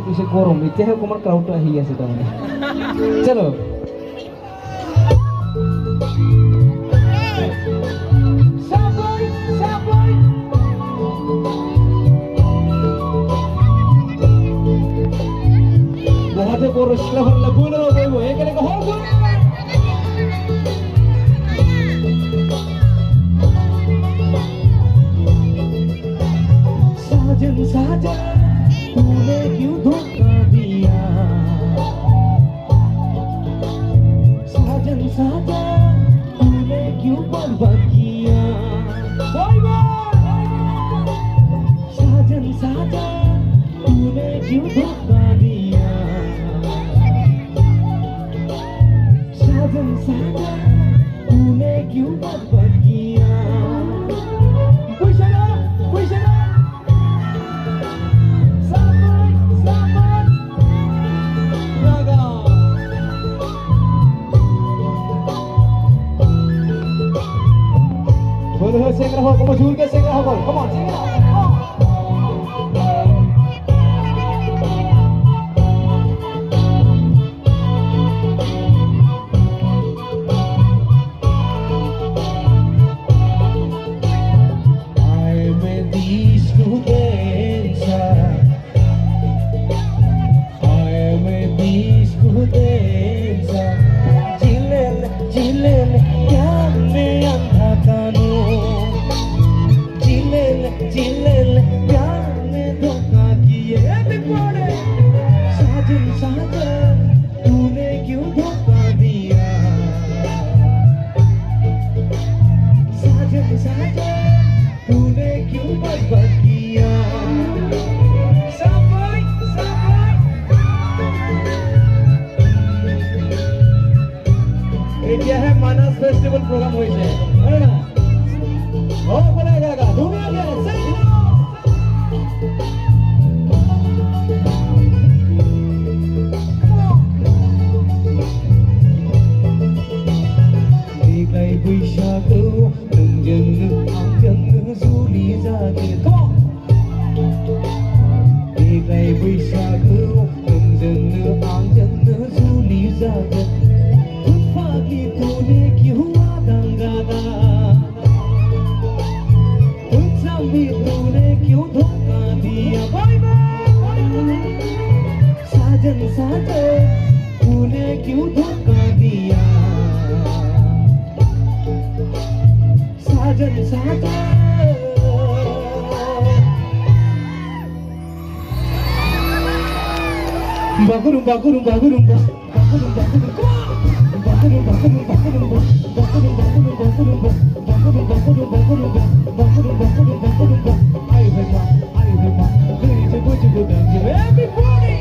পিছে গরম এতিয়াহে অকণমান ক্ৰাউডটো আহি আছে তাৰমানে চলো বহাতে বড় শ্লাহল বুনো বইব এখানে হল साजन साजन तूने क्यों धोखा दिया साजन साजन तूने क्यों बर्बाद किया साजन साजन तूने क्यों धोखा दिया साजन साजन तूने क्यों बर्बाद किया Boleh sing rahol, kamu juga sing rahol, come on, sing rahol. Dia है मानस फेस्टिवल प्रोग्राम होई छे है ना हो बोलेगा दुनिया के सही देखै बैसागु नोंजोंनो आंजोंनो जुलि जागोन देखै बैसागु नोंजोंनो आंजोंनो जुलि जागोन कि तूने क्यों दंगाना भी तूने क्यों धोखा दिया साजन साजन तूने क्यों धोखा दिया साजन साजन bagurum bagurum bagurum bagurum bagurum Everybody